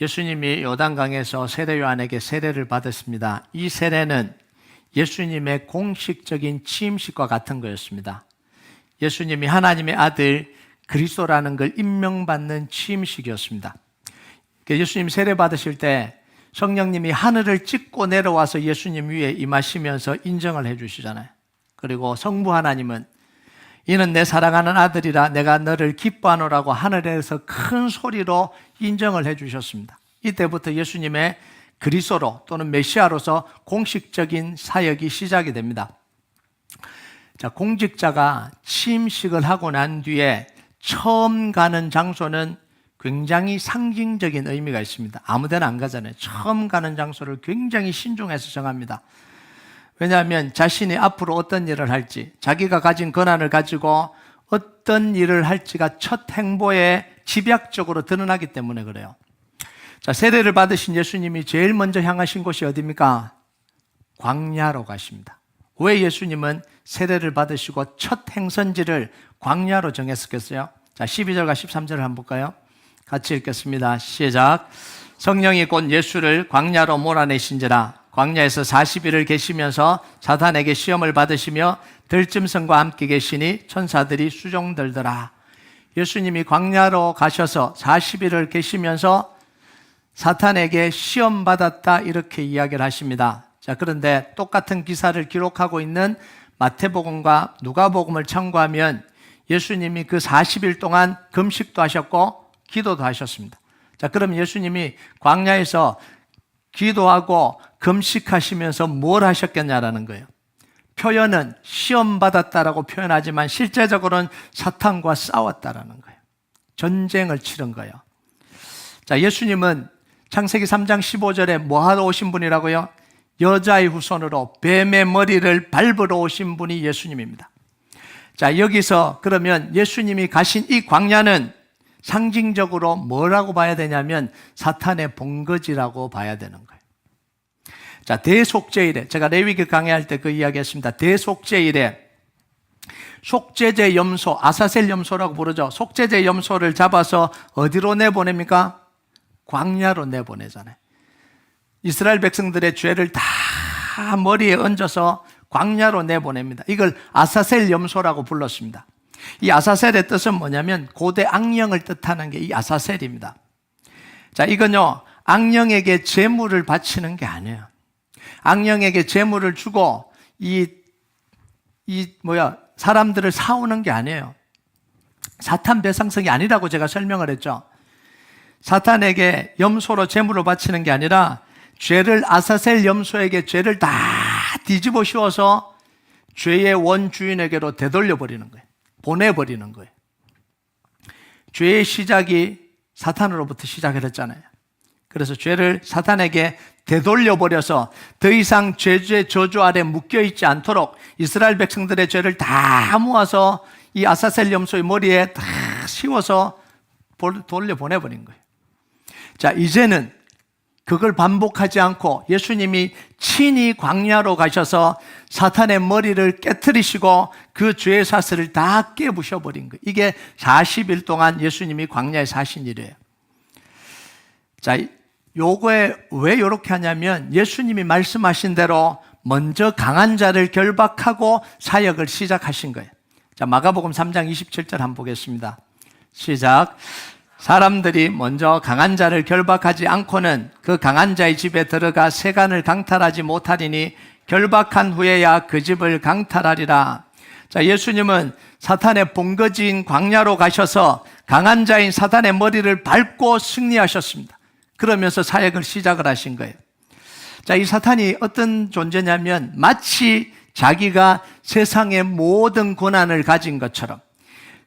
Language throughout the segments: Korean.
예수님이 요단강에서 세례 요한에게 세례를 받았습니다. 이 세례는 예수님의 공식적인 취임식과 같은 거였습니다. 예수님이 하나님의 아들 그리스도라는 걸 임명받는 취임식이었습니다. 예수님 세례 받으실 때 성령님이 하늘을 찍고 내려와서 예수님 위에 임하시면서 인정을 해 주시잖아요. 그리고 성부 하나님은 이는 내 사랑하는 아들이라 내가 너를 기뻐하노라고 하늘에서 큰 소리로 인정을 해 주셨습니다. 이때부터 예수님의 그리스도로 또는 메시아로서 공식적인 사역이 시작이 됩니다. 자, 공직자가 취임식을 하고 난 뒤에 처음 가는 장소는 굉장히 상징적인 의미가 있습니다. 아무 데나 안 가잖아요. 처음 가는 장소를 굉장히 신중해서 정합니다. 왜냐하면 자신이 앞으로 어떤 일을 할지, 자기가 가진 권한을 가지고 어떤 일을 할지가 첫 행보에 집약적으로 드러나기 때문에 그래요. 자, 세례를 받으신 예수님이 제일 먼저 향하신 곳이 어디입니까? 광야로 가십니다. 왜 예수님은 세례를 받으시고 첫 행선지를 광야로 정했었겠어요? 자, 12절과 13절을 한번 볼까요? 같이 읽겠습니다. 시작. 성령이 곧 예수를 광야로 몰아내신지라 광야에서 40일을 계시면서 사탄에게 시험을 받으시며 들짐승과 함께 계시니 천사들이 수종들더라. 예수님이 광야로 가셔서 40일을 계시면서 사탄에게 시험 받았다 이렇게 이야기를 하십니다. 자, 그런데 똑같은 기사를 기록하고 있는 마태복음과 누가복음을 참고하면 예수님이 그 40일 동안 금식도 하셨고 기도도 하셨습니다. 자, 그럼 예수님이 광야에서 기도하고 금식하시면서 뭘 하셨겠냐라는 거예요. 표현은 시험 받았다라고 표현하지만 실제적으로는 사탄과 싸웠다라는 거예요. 전쟁을 치른 거예요. 자, 예수님은 창세기 3장 15절에 뭐 하러 오신 분이라고요? 여자의 후손으로 뱀의 머리를 밟으러 오신 분이 예수님입니다. 자, 여기서 그러면 예수님이 가신 이 광야는 상징적으로 뭐라고 봐야 되냐면 사탄의 본거지라고 봐야 되는 거예요. 자, 대속죄일에 제가 레위기 강의할 때 그 이야기 했습니다. 대속죄일에 속죄제 염소, 아사셀 염소라고 부르죠. 속죄제 염소를 잡아서 어디로 내보냅니까? 광야로 내보내잖아요. 이스라엘 백성들의 죄를 다 머리에 얹어서 광야로 내보냅니다. 이걸 아사셀 염소라고 불렀습니다. 이 아사셀의 뜻은 뭐냐면 고대 악령을 뜻하는 게 이 아사셀입니다. 자, 이건요, 악령에게 제물을 바치는 게 아니에요. 악령에게 제물을 주고 사람들을 사오는 게 아니에요. 사탄 배상성이 아니라고 제가 설명을 했죠. 사탄에게 염소로 제물을 바치는 게 아니라 죄를 아사셀 염소에게 죄를 다 뒤집어 씌워서 죄의 원주인에게로 되돌려 버리는 거예요. 보내버리는 거예요. 죄의 시작이 사탄으로부터 시작을 했잖아요. 그래서 죄를 사탄에게 되돌려 버려서 더 이상 죄의 저주 아래 묶여있지 않도록 이스라엘 백성들의 죄를 다 모아서 이 아사셀 염소의 머리에 다 씌워서 돌려보내버린 거예요. 자, 이제는 그걸 반복하지 않고 예수님이 친히 광야로 가셔서 사탄의 머리를 깨트리시고 그 죄의 사슬을 다 깨부셔버린 거예요. 이게 40일 동안 예수님이 광야에 사신 일이에요. 자, 요거에 왜 이렇게 하냐면 예수님이 말씀하신 대로 먼저 강한 자를 결박하고 사역을 시작하신 거예요. 자, 마가복음 3장 27절 한번 보겠습니다. 시작. 사람들이 먼저 강한 자를 결박하지 않고는 그 강한 자의 집에 들어가 세간을 강탈하지 못하리니 결박한 후에야 그 집을 강탈하리라. 자, 예수님은 사탄의 본거지인 광야로 가셔서 강한 자인 사탄의 머리를 밟고 승리하셨습니다. 그러면서 사역을 시작을 하신 거예요. 자, 이 사탄이 어떤 존재냐면 마치 자기가 세상의 모든 권한을 가진 것처럼,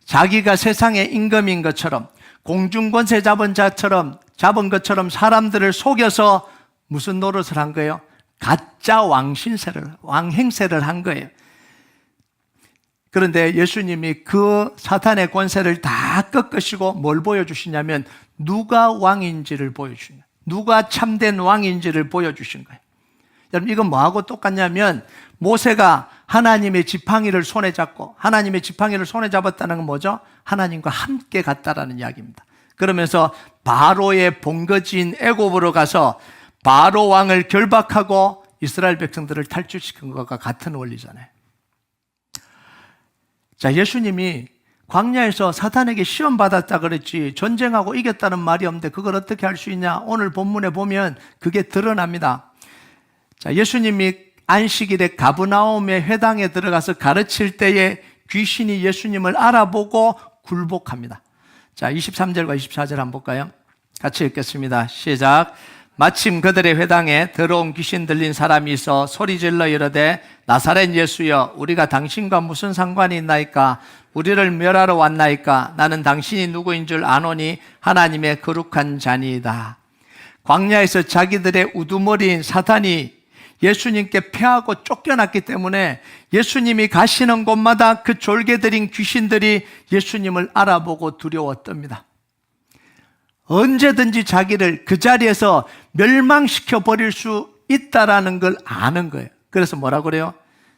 자기가 세상의 임금인 것처럼, 공중권세 잡은 것처럼 사람들을 속여서 무슨 노릇을 한 거예요? 가짜 왕행세를 한 거예요. 그런데 예수님이 그 사탄의 권세를 다 꺾으시고 뭘 보여주시냐면 누가 왕인지를 보여주시냐, 누가 참된 왕인지를 보여주신 거예요. 여러분, 이건 뭐하고 똑같냐면 모세가 하나님의 지팡이를 손에 잡고, 하나님의 지팡이를 손에 잡았다는 건 뭐죠? 하나님과 함께 갔다라는 이야기입니다. 그러면서 바로의 본거지인 애굽으로 가서 바로 왕을 결박하고 이스라엘 백성들을 탈출시킨 것과 같은 원리잖아요. 자, 예수님이 광야에서 사탄에게 시험 받았다 그랬지 전쟁하고 이겼다는 말이 없는데 그걸 어떻게 할 수 있냐? 오늘 본문에 보면 그게 드러납니다. 자, 예수님이 안식일에 가브나움의 회당에 들어가서 가르칠 때에 귀신이 예수님을 알아보고 굴복합니다. 자, 23절과 24절 한번 볼까요? 같이 읽겠습니다. 시작. 마침 그들의 회당에 더러운 귀신 들린 사람이 있어 소리질러 이르되 나사렛 예수여 우리가 당신과 무슨 상관이 있나이까? 우리를 멸하러 왔나이까? 나는 당신이 누구인 줄 아노니 하나님의 거룩한 자니이다. 광야에서 자기들의 우두머리인 사탄이 예수님께 패하고 쫓겨났기 때문에 예수님이 가시는 곳마다 그 졸개들인 귀신들이 예수님을 알아보고 두려웠답니다. 언제든지 자기를 그 자리에서 멸망시켜 버릴 수 있다라는 걸 아는 거예요. 그래서 뭐라고 그래요?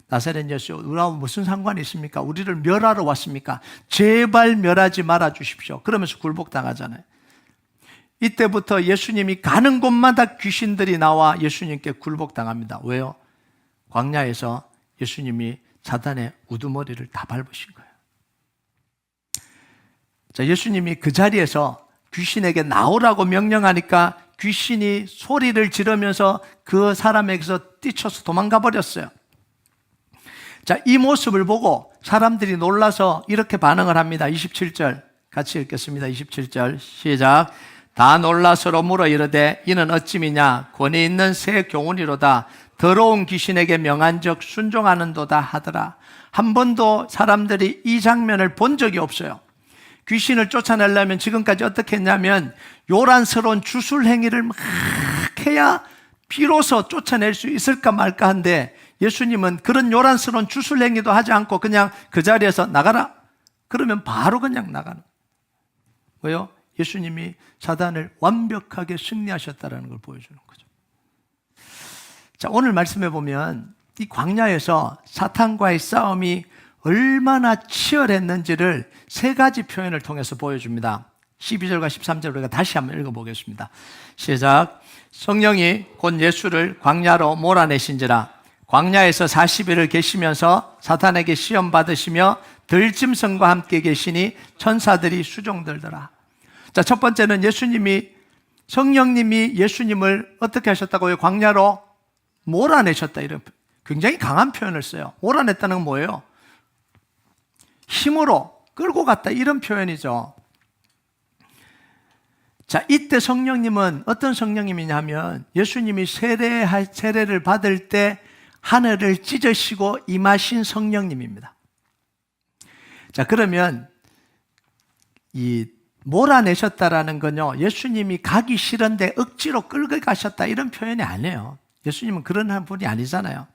나사렛 예수, 우리하고 무슨 상관이 있습니까? 우리를 멸하러 왔습니까? 제발 멸하지 말아 주십시오. 그러면서 굴복당하잖아요. 이때부터 예수님이 가는 곳마다 귀신들이 나와 예수님께 굴복당합니다. 왜요? 광야에서 예수님이 사탄의 우두머리를 다 밟으신 거예요. 자, 예수님이 그 자리에서 귀신에게 나오라고 명령하니까 귀신이 소리를 지르면서 그 사람에게서 뛰쳐서 도망가 버렸어요. 자, 이 모습을 보고 사람들이 놀라서 이렇게 반응을 합니다. 27절 같이 읽겠습니다. 27절 시작. 다 놀라 서로 물어 이르되 이는 어찌미냐? 권위 있는 새 교훈이로다. 더러운 귀신에게 명한적 순종하는도다 하더라. 한 번도 사람들이 이 장면을 본 적이 없어요. 귀신을 쫓아내려면 지금까지 어떻게 했냐면 요란스러운 주술 행위를 막 해야 비로소 쫓아낼 수 있을까 말까 한데 예수님은 그런 요란스러운 주술 행위도 하지 않고 그냥 그 자리에서 나가라. 그러면 바로 그냥 나가는. 왜요? 예수님이 사단을 완벽하게 승리하셨다는 걸 보여주는 거죠. 자, 오늘 말씀해 보면 이 광야에서 사탄과의 싸움이 얼마나 치열했는지를 세 가지 표현을 통해서 보여줍니다. 12절과 13절 우리가 다시 한번 읽어보겠습니다. 시작. 성령이 곧 예수를 광야로 몰아내신지라 광야에서 40일을 계시면서 사탄에게 시험 받으시며 들짐승과 함께 계시니 천사들이 수종들더라. 자, 첫 번째는 성령님이 예수님을 어떻게 하셨다고요? 광야로 몰아내셨다. 이런 굉장히 강한 표현을 써요. 몰아냈다는 건 뭐예요? 힘으로 끌고 갔다. 이런 표현이죠. 자, 이때 성령님은 어떤 성령님이냐면 예수님이 세례를 받을 때 하늘을 찢으시고 임하신 성령님입니다. 자, 그러면 이 몰아내셨다라는 건요, 예수님이 가기 싫은데 억지로 끌고 가셨다 이런 표현이 아니에요. 예수님은 그런 분이 아니잖아요.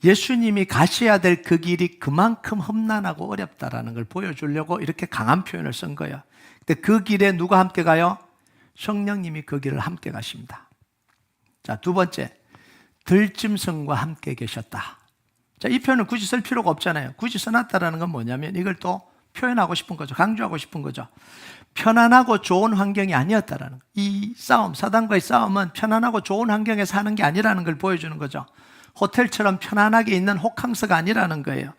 예수님이 가셔야 될 그 길이 그만큼 험난하고 어렵다라는 걸 보여주려고 이렇게 강한 표현을 쓴 거예요. 근데 그 길에 누가 함께 가요? 성령님이 그 길을 함께 가십니다. 자, 두 번째, 들짐승과 함께 계셨다. 자, 이 표현은 굳이 쓸 필요가 없잖아요. 굳이 써놨다라는 건 뭐냐면 이걸 또 표현하고 싶은 거죠. 강조하고 싶은 거죠. 편안하고 좋은 환경이 아니었다라는 거. 이 싸움, 사단과의 싸움은 편안하고 좋은 환경에 사는 게 아니라는 걸 보여주는 거죠. 호텔처럼 편안하게 있는 호캉스가 아니라는 거예요.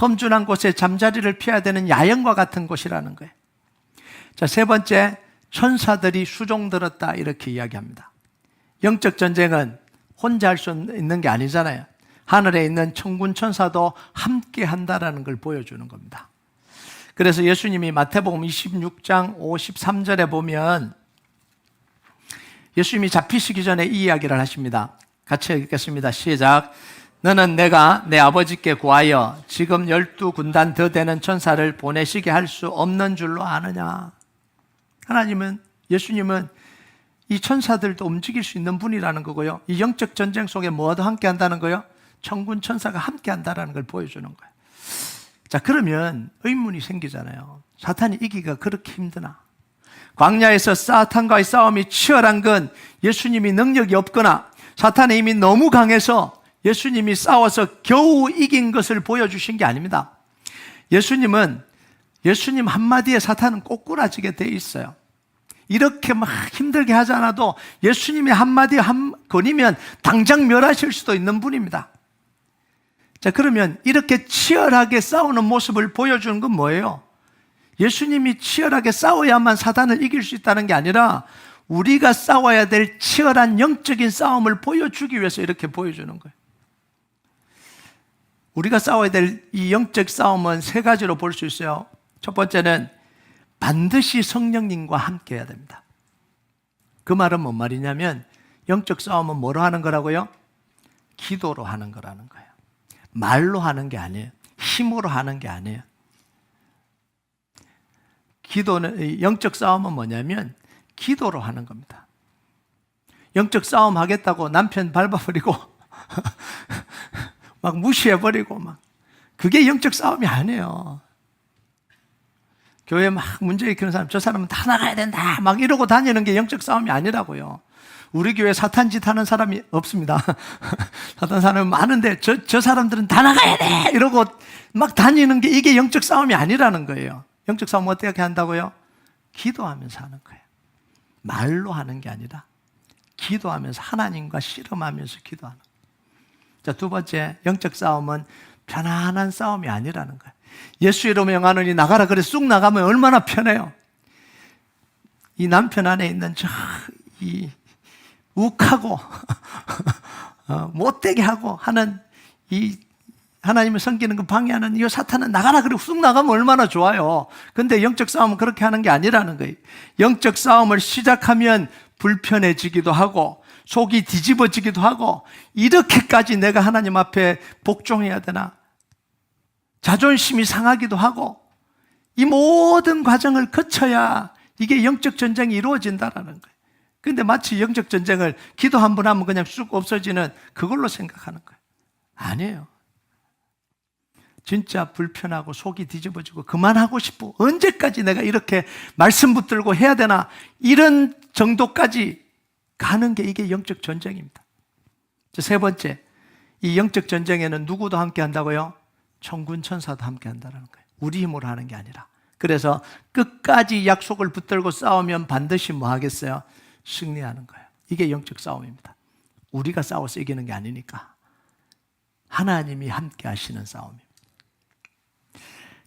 험준한 곳에 잠자리를 피해야 되는 야영과 같은 곳이라는 거예요. 자, 세 번째, 천사들이 수종들었다 이렇게 이야기합니다. 영적 전쟁은 혼자 할 수 있는 게 아니잖아요. 하늘에 있는 천군 천사도 함께 한다라는 걸 보여주는 겁니다. 그래서 예수님이 마태복음 26장 53절에 보면 예수님이 잡히시기 전에 이 이야기를 하십니다. 같이 읽겠습니다. 시작. 너는 내가 내 아버지께 구하여 지금 12군단 더 되는 천사를 보내시게 할 수 없는 줄로 아느냐. 예수님은 이 천사들도 움직일 수 있는 분이라는 거고요. 이 영적 전쟁 속에 뭐도 함께 한다는 거요? 천군 천사가 함께 한다는 걸 보여주는 거예요. 자, 그러면 의문이 생기잖아요. 사탄이 이기기가 그렇게 힘드나? 광야에서 사탄과의 싸움이 치열한 건 예수님이 능력이 없거나 사탄의 힘이 너무 강해서 예수님이 싸워서 겨우 이긴 것을 보여주신 게 아닙니다. 예수님 한마디에 사탄은 꼬꾸라지게 돼 있어요. 이렇게 막 힘들게 하지 않아도 예수님이 한마디 한 건이면 당장 멸하실 수도 있는 분입니다. 자, 그러면 이렇게 치열하게 싸우는 모습을 보여주는 건 뭐예요? 예수님이 치열하게 싸워야만 사단을 이길 수 있다는 게 아니라 우리가 싸워야 될 치열한 영적인 싸움을 보여주기 위해서 이렇게 보여주는 거예요. 우리가 싸워야 될 이 영적 싸움은 세 가지로 볼 수 있어요. 첫 번째는 반드시 성령님과 함께 해야 됩니다. 그 말은 뭔 말이냐면 영적 싸움은 뭐로 하는 거라고요? 기도로 하는 거라는 거예요. 말로 하는 게 아니에요. 힘으로 하는 게 아니에요. 기도는, 영적 싸움은 뭐냐면 기도로 하는 겁니다. 영적 싸움 하겠다고 남편 밟아버리고 막 무시해버리고 막 그게 영적 싸움이 아니에요. 교회에 막 문제 일으키는 사람, 저 사람은 다 나가야 된다 막 이러고 다니는 게 영적 싸움이 아니라고요. 우리 교회에 사탄 짓 하는 사람이 없습니다. 사탄 사람이 많은데 저 사람들은 다 나가야 돼 이러고 막 다니는 게 이게 영적 싸움이 아니라는 거예요. 영적 싸움은 어떻게 한다고요? 기도하면서 하는 거예요. 말로 하는 게 아니라 기도하면서 하나님과 씨름하면서 기도하는 거예요. 자, 두 번째, 영적 싸움은 편안한 싸움이 아니라는 거예요. 예수 이름으로 명하노니 나가라 그래 쑥 나가면 얼마나 편해요. 이 남편 안에 있는 이 욱하고 못되게 하고 하는 이 하나님을 섬기는 그 방해하는 이 사탄은 나가라 그래 쑥 나가면 얼마나 좋아요. 근데 영적 싸움은 그렇게 하는 게 아니라는 거예요. 영적 싸움을 시작하면 불편해지기도 하고 속이 뒤집어지기도 하고 이렇게까지 내가 하나님 앞에 복종해야 되나? 자존심이 상하기도 하고 이 모든 과정을 거쳐야 이게 영적 전쟁이 이루어진다는 거예요. 그런데 마치 영적 전쟁을 기도 한 번 하면 그냥 쑥 없어지는 그걸로 생각하는 거예요. 아니에요. 진짜 불편하고 속이 뒤집어지고 그만하고 싶고 언제까지 내가 이렇게 말씀 붙들고 해야 되나 이런 정도까지 가는 게 이게 영적 전쟁입니다. 세 번째, 이 영적 전쟁에는 누구도 함께 한다고요? 천군 천사도 함께 한다는 거예요. 우리 힘으로 하는 게 아니라. 그래서 끝까지 약속을 붙들고 싸우면 반드시 뭐 하겠어요? 승리하는 거예요. 이게 영적 싸움입니다. 우리가 싸워서 이기는 게 아니니까 하나님이 함께 하시는 싸움입니다.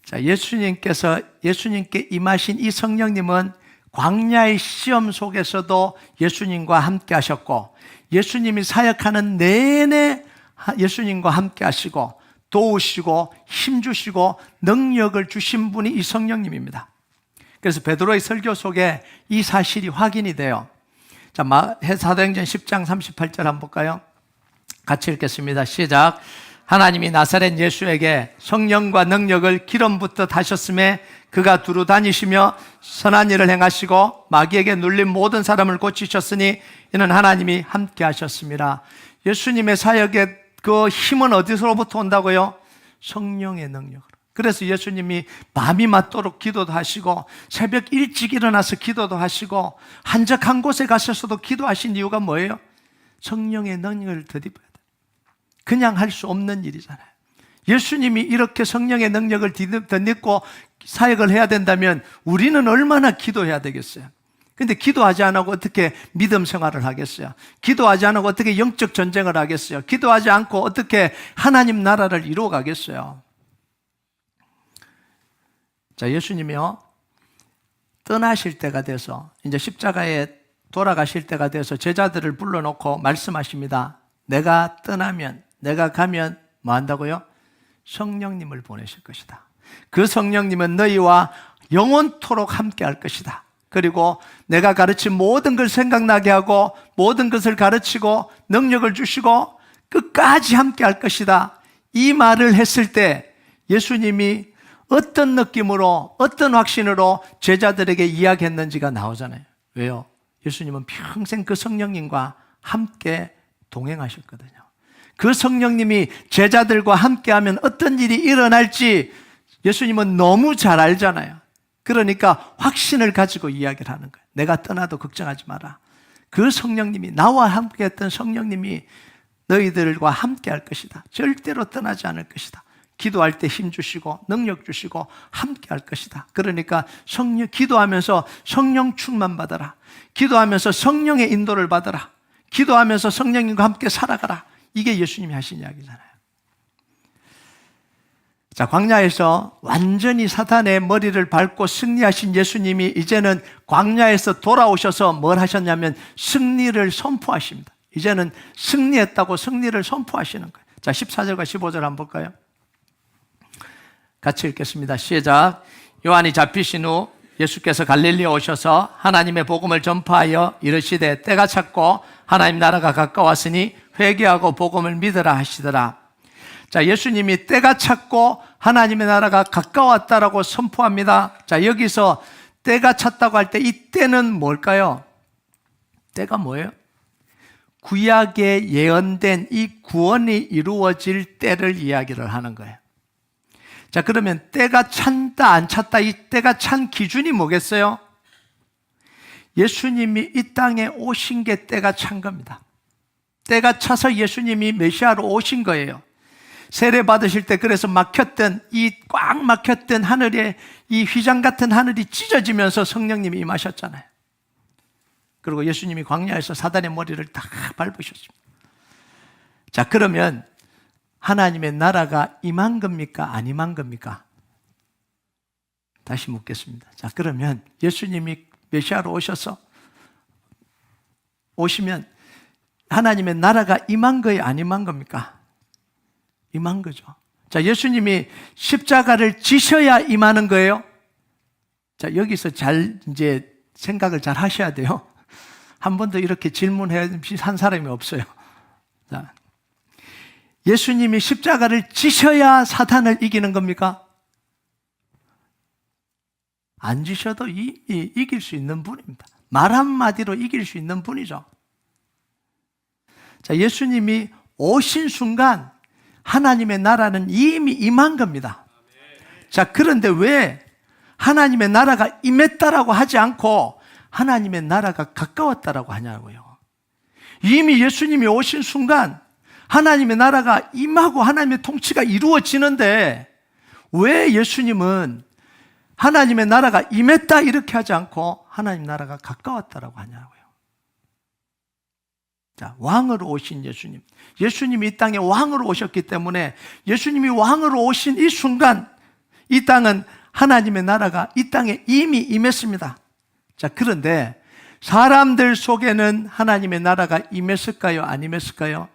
자, 예수님께 임하신 이 성령님은 광야의 시험 속에서도 예수님과 함께 하셨고 예수님이 사역하는 내내 예수님과 함께 하시고 도우시고 힘주시고 능력을 주신 분이 이 성령님입니다. 그래서 베드로의 설교 속에 이 사실이 확인이 돼요. 자, 사도행전 10장 38절 한번 볼까요? 같이 읽겠습니다. 시작. 하나님이 나사렛 예수에게 성령과 능력을 기름 붓듯 하셨음에 그가 두루 다니시며 선한 일을 행하시고 마귀에게 눌린 모든 사람을 고치셨으니 이는 하나님이 함께 하셨습니다. 예수님의 사역의 그 힘은 어디서로부터 온다고요? 성령의 능력으로. 그래서 예수님이 밤이 맞도록 기도도 하시고 새벽 일찍 일어나서 기도도 하시고 한적한 곳에 가셔서도 기도하신 이유가 뭐예요? 성령의 능력을 덧입어야 돼요. 그냥 할 수 없는 일이잖아요. 예수님이 이렇게 성령의 능력을 덧입고 사역을 해야 된다면 우리는 얼마나 기도해야 되겠어요? 근데 기도하지 않고 어떻게 믿음 생활을 하겠어요? 기도하지 않고 어떻게 영적 전쟁을 하겠어요? 기도하지 않고 어떻게 하나님 나라를 이루어 가겠어요? 자, 예수님이요, 떠나실 때가 돼서 이제 십자가에 돌아가실 때가 돼서 제자들을 불러놓고 말씀하십니다. 내가 떠나면, 내가 가면 뭐 한다고요? 성령님을 보내실 것이다. 그 성령님은 너희와 영원토록 함께 할 것이다. 그리고 내가 가르친 모든 걸 생각나게 하고 모든 것을 가르치고 능력을 주시고 끝까지 함께 할 것이다. 이 말을 했을 때 예수님이 어떤 느낌으로 어떤 확신으로 제자들에게 이야기했는지가 나오잖아요. 왜요? 예수님은 평생 그 성령님과 함께 동행하셨거든요. 그 성령님이 제자들과 함께하면 어떤 일이 일어날지 예수님은 너무 잘 알잖아요. 그러니까 확신을 가지고 이야기를 하는 거예요. 내가 떠나도 걱정하지 마라. 그 성령님이, 나와 함께했던 성령님이 너희들과 함께 할 것이다. 절대로 떠나지 않을 것이다. 기도할 때 힘 주시고 능력 주시고 함께 할 것이다. 그러니까 기도하면서 성령 충만 받아라. 기도하면서 성령의 인도를 받아라. 기도하면서 성령님과 함께 살아가라. 이게 예수님이 하신 이야기잖아요. 자, 광야에서 완전히 사탄의 머리를 밟고 승리하신 예수님이 이제는 광야에서 돌아오셔서 뭘 하셨냐면 승리를 선포하십니다. 이제는 승리했다고 승리를 선포하시는 거예요. 자, 14절과 15절 한번 볼까요? 같이 읽겠습니다. 시작. 요한이 잡히신 후 예수께서 갈릴리에 오셔서 하나님의 복음을 전파하여 이르시되 때가 찼고 하나님 나라가 가까웠으니 회개하고 복음을 믿으라 하시더라. 자, 예수님이 때가 찼고 하나님의 나라가 가까웠다라고 선포합니다. 자, 여기서 때가 찼다고 할 때 이 때는 뭘까요? 때가 뭐예요? 구약에 예언된 이 구원이 이루어질 때를 이야기를 하는 거예요. 자, 그러면 때가 찬다 안 찼다, 이 때가 찬 기준이 뭐겠어요? 예수님이 이 땅에 오신 게 때가 찬 겁니다. 때가 차서 예수님이 메시아로 오신 거예요. 세례 받으실 때 그래서 이 꽉 막혔던 하늘에 이 휘장 같은 하늘이 찢어지면서 성령님이 임하셨잖아요. 그리고 예수님이 광야에서 사단의 머리를 다 밟으셨습니다. 자, 그러면 하나님의 나라가 임한 겁니까? 안 임한 겁니까? 다시 묻겠습니다. 자, 그러면 예수님이 메시아로 오시면 하나님의 나라가 임한 거예요? 안 임한 겁니까? 임한 거죠. 자, 예수님이 십자가를 지셔야 임하는 거예요? 자, 여기서 이제 생각을 잘 하셔야 돼요. 한 번도 이렇게 질문한 사람이 없어요. 자, 예수님이 십자가를 지셔야 사탄을 이기는 겁니까? 안 지셔도 이길 수 있는 분입니다. 말 한마디로 이길 수 있는 분이죠. 자, 예수님이 오신 순간 하나님의 나라는 이미 임한 겁니다. 자, 그런데 왜 하나님의 나라가 임했다라고 하지 않고 하나님의 나라가 가까웠다라고 하냐고요. 이미 예수님이 오신 순간 하나님의 나라가 임하고 하나님의 통치가 이루어지는데 왜 예수님은 하나님의 나라가 임했다 이렇게 하지 않고 하나님 나라가 가까웠다라고 하냐고요. 자, 왕으로 오신 예수님. 예수님이 이 땅에 왕으로 오셨기 때문에 예수님이 왕으로 오신 이 순간 이 땅은 하나님의 나라가 이 땅에 이미 임했습니다. 자, 그런데 사람들 속에는 하나님의 나라가 임했을까요? 안 임했을까요?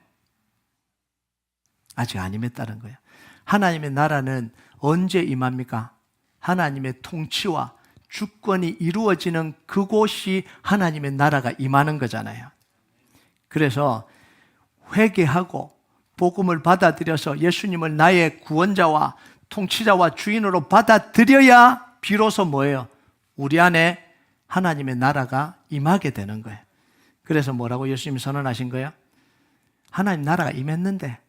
아직 안 임했다는 거예요. 하나님의 나라는 언제 임합니까? 하나님의 통치와 주권이 이루어지는 그곳이 하나님의 나라가 임하는 거잖아요. 그래서 회개하고 복음을 받아들여서 예수님을 나의 구원자와 통치자와 주인으로 받아들여야 비로소 뭐예요? 우리 안에 하나님의 나라가 임하게 되는 거예요. 그래서 뭐라고 예수님이 선언하신 거예요? 하나님 나라가 임했는데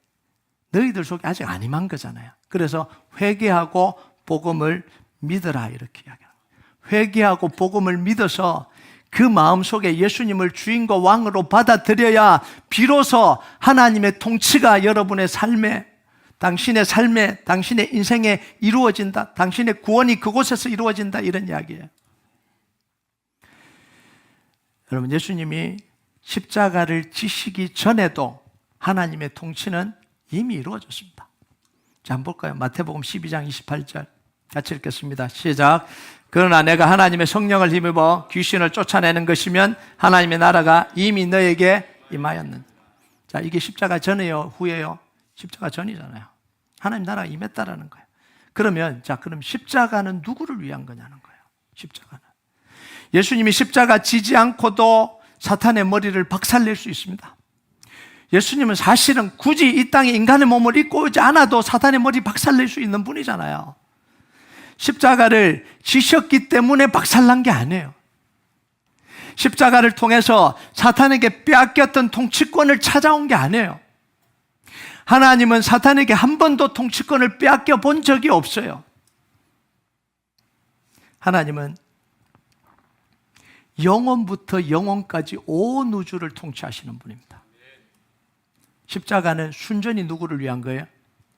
너희들 속에 아직 안 임한 거잖아요. 그래서 회개하고 복음을 믿어라 이렇게 이야기합니다. 회개하고 복음을 믿어서 그 마음속에 예수님을 주인과 왕으로 받아들여야 비로소 하나님의 통치가 여러분의 삶에, 당신의 삶에, 당신의 인생에 이루어진다. 당신의 구원이 그곳에서 이루어진다. 이런 이야기예요. 여러분, 예수님이 십자가를 지시기 전에도 하나님의 통치는 이미 이루어졌습니다. 자, 한번 볼까요? 마태복음 12장 28절 같이 읽겠습니다. 시작. 그러나 내가 하나님의 성령을 힘입어 귀신을 쫓아내는 것이면 하나님의 나라가 이미 너에게 임하였는지. 자, 이게 십자가 전이에요? 후예요? 십자가 전이잖아요. 하나님 나라가 임했다라는 거예요. 그럼 십자가는 누구를 위한 거냐는 거예요. 십자가는. 예수님이 십자가 지지 않고도 사탄의 머리를 박살낼 수 있습니다. 예수님은 사실은 굳이 이 땅에 인간의 몸을 입고 오지 않아도 사탄의 머리 박살낼 수 있는 분이잖아요. 십자가를 지셨기 때문에 박살난 게 아니에요. 십자가를 통해서 사탄에게 빼앗겼던 통치권을 찾아온 게 아니에요. 하나님은 사탄에게 한 번도 통치권을 빼앗겨 본 적이 없어요. 하나님은 영원부터 영원까지 온 우주를 통치하시는 분입니다. 십자가는 순전히 누구를 위한 거예요?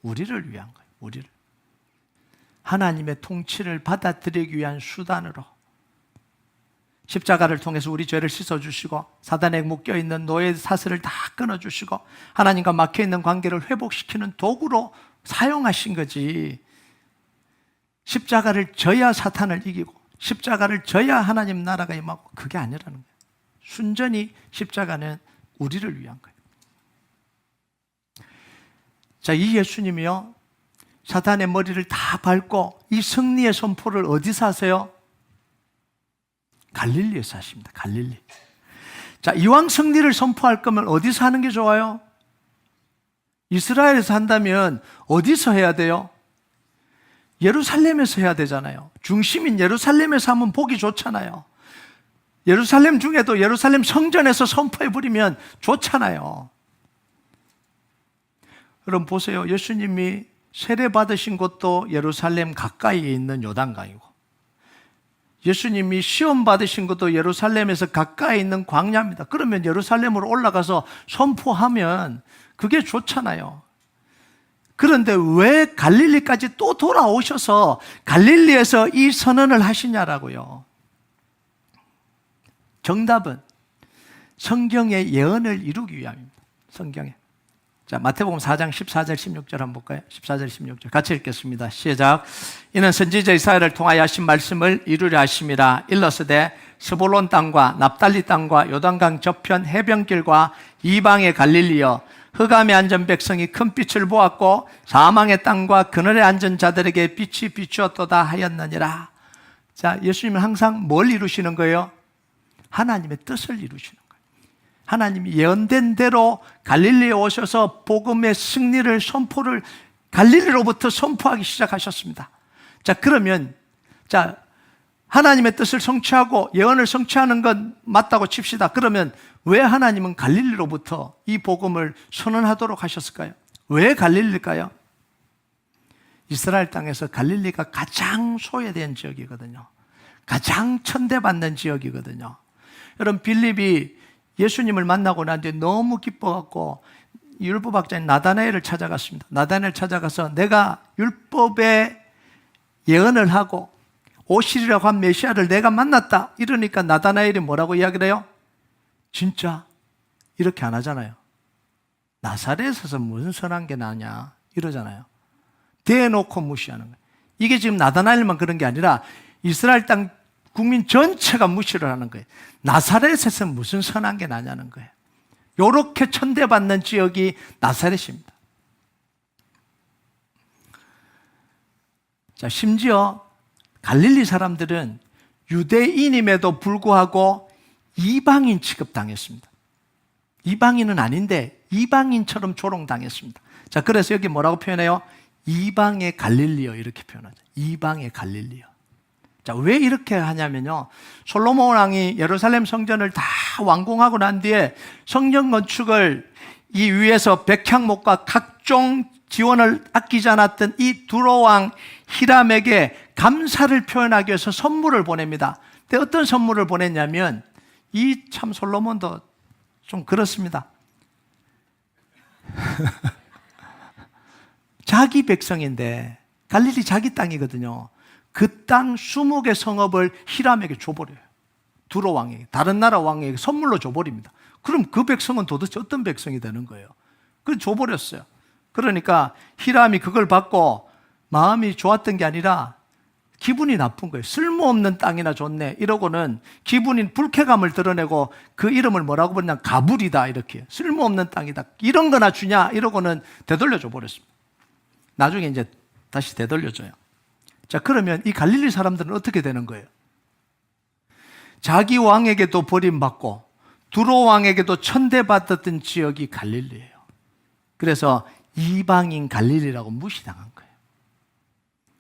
우리를 위한 거예요. 우리를. 하나님의 통치를 받아들이기 위한 수단으로 십자가를 통해서 우리 죄를 씻어주시고 사단에 묶여있는 노예 사슬을 다 끊어주시고 하나님과 막혀있는 관계를 회복시키는 도구로 사용하신 거지. 십자가를 져야 사탄을 이기고 십자가를 져야 하나님 나라가 임하고 그게 아니라는 거예요. 순전히 십자가는 우리를 위한 거예요. 자, 이 예수님이요 사탄의 머리를 다 밟고 이 승리의 선포를 어디서 하세요? 갈릴리에서 하십니다. 갈릴리. 자, 이왕 승리를 선포할 거면 어디서 하는 게 좋아요? 이스라엘에서 한다면 어디서 해야 돼요? 예루살렘에서 해야 되잖아요. 중심인 예루살렘에서 하면 보기 좋잖아요. 예루살렘 중에도 예루살렘 성전에서 선포해버리면 좋잖아요. 여러분 보세요. 예수님이 세례 받으신 곳도 예루살렘 가까이에 있는 요단강이고 예수님이 시험 받으신 것도 예루살렘에서 가까이 있는 광야입니다. 그러면 예루살렘으로 올라가서 선포하면 그게 좋잖아요. 그런데 왜 갈릴리까지 또 돌아오셔서 갈릴리에서 이 선언을 하시냐라고요. 정답은 성경의 예언을 이루기 위함입니다. 성경에. 자, 마태복음 4장 14절 16절 한번 볼까요? 14절 16절 같이 읽겠습니다. 시작. 이는 선지자 이사야를 통하여 하신 말씀을 이루려 하심이라. 일러스되 스불론 땅과 납달리 땅과 요단강 저편 해변길과 이방의 갈릴리여 흑암에 앉은 백성이 큰 빛을 보았고 사망의 땅과 그늘에 앉은 자들에게 빛이 비추었도다 하였느니라. 자, 예수님은 항상 뭘 이루시는 거예요? 하나님의 뜻을 이루시는 거예요. 하나님이 예언된 대로 갈릴리에 오셔서 복음의 승리를 선포를 갈릴리로부터 선포하기 시작하셨습니다. 자, 그러면 자, 하나님의 뜻을 성취하고 예언을 성취하는 건 맞다고 칩시다. 그러면 왜 하나님은 갈릴리로부터 이 복음을 선언하도록 하셨을까요? 왜 갈릴리일까요? 이스라엘 땅에서 갈릴리가 가장 소외된 지역이거든요. 가장 천대받는 지역이거든요. 여러분 빌립이 예수님을 만나고 난 뒤에 너무 기뻐갖고 율법학자인 나다나엘을 찾아갔습니다. 나다나엘 찾아가서 내가 율법의 예언을 하고 오시리라고 한 메시아를 내가 만났다. 이러니까 나다나엘이 뭐라고 이야기를 해요? 진짜 이렇게 안 하잖아요. 나사렛에서 무슨 선한 게 나냐 이러잖아요. 대놓고 무시하는 거예요. 이게 지금 나다나엘만 그런 게 아니라 이스라엘 땅 국민 전체가 무시를 하는 거예요. 나사렛에서 무슨 선한 게 나냐는 거예요. 이렇게 천대받는 지역이 나사렛입니다. 자, 심지어 갈릴리 사람들은 유대인임에도 불구하고 이방인 취급당했습니다. 이방인은 아닌데 이방인처럼 조롱당했습니다. 자, 그래서 여기 뭐라고 표현해요? 이방의 갈릴리요 이렇게 표현하죠. 이방의 갈릴리요. 자, 왜 이렇게 하냐면요. 솔로몬 왕이 예루살렘 성전을 다 완공하고 난 뒤에 성전 건축을 이 위에서 백향목과 각종 지원을 아끼지 않았던 이 두로 왕 히람에게 감사를 표현하기 위해서 선물을 보냅니다. 근데 어떤 선물을 보냈냐면 이 참 솔로몬도 좀 그렇습니다. 자기 백성인데 갈릴리 자기 땅이거든요. 그 땅 20개 성읍을 히람에게 줘버려요. 두로 왕에게, 다른 나라 왕에게 선물로 줘버립니다. 그럼 그 백성은 도대체 어떤 백성이 되는 거예요? 그걸 줘버렸어요. 그러니까 히람이 그걸 받고 마음이 좋았던 게 아니라 기분이 나쁜 거예요. 쓸모없는 땅이나 줬네 이러고는 기분이 불쾌감을 드러내고 그 이름을 뭐라고 부르냐, 가불이다 이렇게, 쓸모없는 땅이다 이런 거나 주냐 이러고는 되돌려 줘 버렸습니다. 나중에 이제 다시 되돌려줘요. 자, 그러면 이 갈릴리 사람들은 어떻게 되는 거예요? 자기 왕에게도 버림받고 두로 왕에게도 천대받았던 지역이 갈릴리예요. 그래서 이방인 갈릴리라고 무시당한 거예요.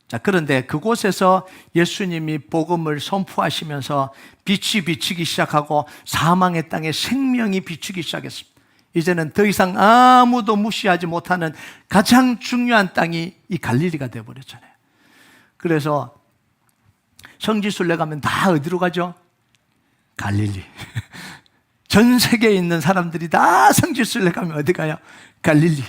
자, 그런데 그곳에서 예수님이 복음을 선포하시면서 빛이 비치기 시작하고 사망의 땅에 생명이 비치기 시작했습니다. 이제는 더 이상 아무도 무시하지 못하는 가장 중요한 땅이 이 갈릴리가 되어버렸잖아요. 그래서 성지순례 가면 다 어디로 가죠? 갈릴리. 전 세계에 있는 사람들이 다 성지순례 가면 어디 가요? 갈릴리.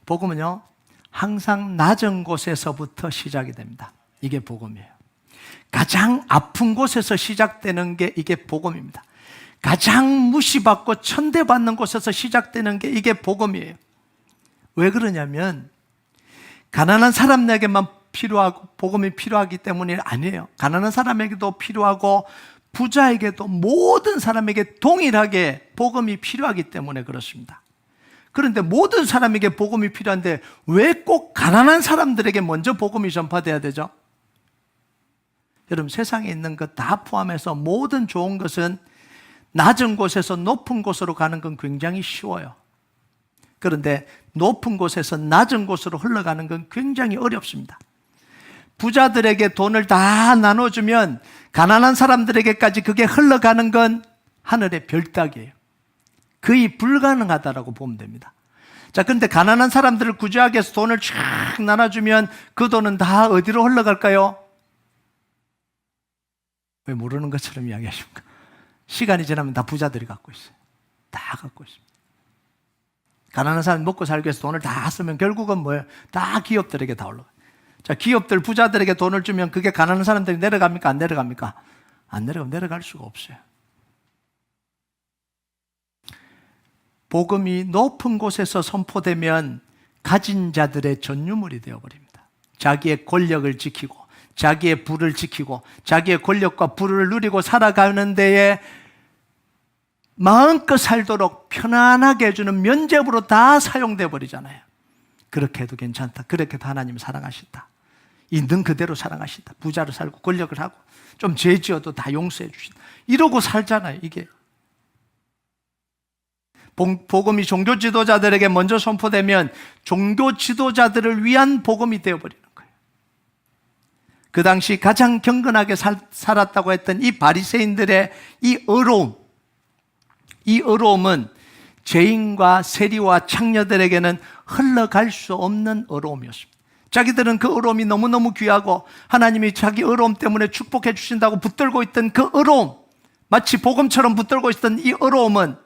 복음은요, 항상 낮은 곳에서부터 시작이 됩니다. 이게 복음이에요. 가장 아픈 곳에서 시작되는 게 이게 복음입니다. 가장 무시받고 천대받는 곳에서 시작되는 게 이게 복음이에요. 왜 그러냐면 가난한 사람에게만 필요하고 복음이 필요하기 때문이 아니에요. 가난한 사람에게도 필요하고 부자에게도 모든 사람에게 동일하게 복음이 필요하기 때문에 그렇습니다. 그런데 모든 사람에게 복음이 필요한데 왜 꼭 가난한 사람들에게 먼저 복음이 전파돼야 되죠? 여러분, 세상에 있는 것 다 포함해서 모든 좋은 것은 낮은 곳에서 높은 곳으로 가는 건 굉장히 쉬워요. 그런데 높은 곳에서 낮은 곳으로 흘러가는 건 굉장히 어렵습니다. 부자들에게 돈을 다 나눠주면 가난한 사람들에게까지 그게 흘러가는 건 하늘의 별따기예요. 거의 불가능하다라고 보면 됩니다. 자, 그런데 가난한 사람들을 구제하기 위해서 돈을 쫙 나눠주면 그 돈은 다 어디로 흘러갈까요? 왜 모르는 것처럼 이야기하십니까? 시간이 지나면 다 부자들이 갖고 있어요. 다 갖고 있습니다. 가난한 사람이 먹고 살기 위해서 돈을 다 쓰면 결국은 뭐예요? 다 기업들에게 다 올라가요. 자, 기업들, 부자들에게 돈을 주면 그게 가난한 사람들이 내려갑니까? 안 내려갑니까? 안 내려갈 수가 없어요. 복음이 높은 곳에서 선포되면 가진 자들의 전유물이 되어버립니다. 자기의 권력을 지키고 자기의 부를 지키고 자기의 권력과 부를 누리고 살아가는 데에 마음껏 살도록 편안하게 해주는 면죄부로 다 사용돼 버리잖아요. 그렇게 해도 괜찮다. 그렇게 해도 하나님 사랑하신다. 있는 그대로 사랑하신다. 부자로 살고 권력을 하고 좀 죄 지어도 다 용서해 주신다. 이러고 살잖아요. 이게 복음이 종교 지도자들에게 먼저 선포되면 종교 지도자들을 위한 복음이 되어버리는 거예요. 그 당시 가장 경건하게 살았다고 했던 이 바리새인들의 이 의로움은 죄인과 세리와 창녀들에게는 흘러갈 수 없는 의로움이었습니다. 자기들은 그 의로움이 너무너무 귀하고 하나님이 자기 의로움 때문에 축복해 주신다고 붙들고 있던 그 의로움, 마치 복음처럼 붙들고 있던 이 의로움은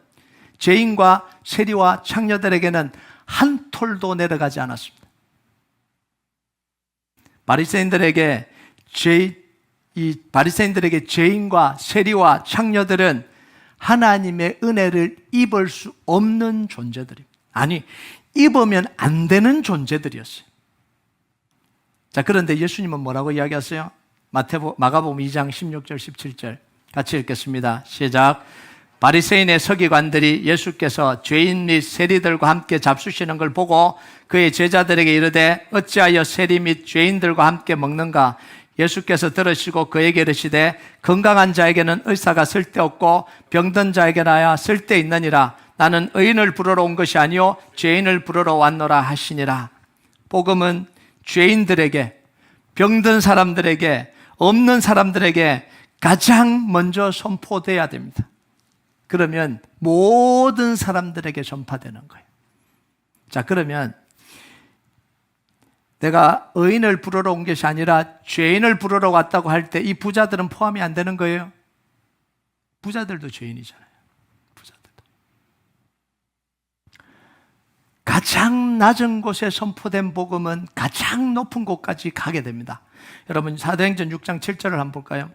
죄인과 세리와 창녀들에게는 한 톨도 내려가지 않았습니다. 바리새인들에게 죄인과 세리와 창녀들은 하나님의 은혜를 입을 수 없는 존재들입니다. 아니, 입으면 안 되는 존재들이었어요. 자, 그런데 예수님은 뭐라고 이야기하세요? 마가복음 2장 16절 17절 같이 읽겠습니다. 시작. 바리새인의 서기관들이 예수께서 죄인 및 세리들과 함께 잡수시는 걸 보고 그의 제자들에게 이르되 어찌하여 세리 및 죄인들과 함께 먹는가? 예수께서 들으시고 그에게 이르시되 건강한 자에게는 의사가 쓸데없고 병든 자에게나야 쓸데있느니라. 나는 의인을 부르러 온 것이 아니요 죄인을 부르러 왔노라 하시니라. 복음은 죄인들에게, 병든 사람들에게, 없는 사람들에게 가장 먼저 선포돼야 됩니다. 그러면 모든 사람들에게 전파되는 거예요. 자, 그러면 내가 의인을 부르러 온 것이 아니라 죄인을 부르러 왔다고 할 때 이 부자들은 포함이 안 되는 거예요? 부자들도 죄인이잖아요. 부자들도. 가장 낮은 곳에 선포된 복음은 가장 높은 곳까지 가게 됩니다. 여러분, 사도행전 6장 7절을 한번 볼까요?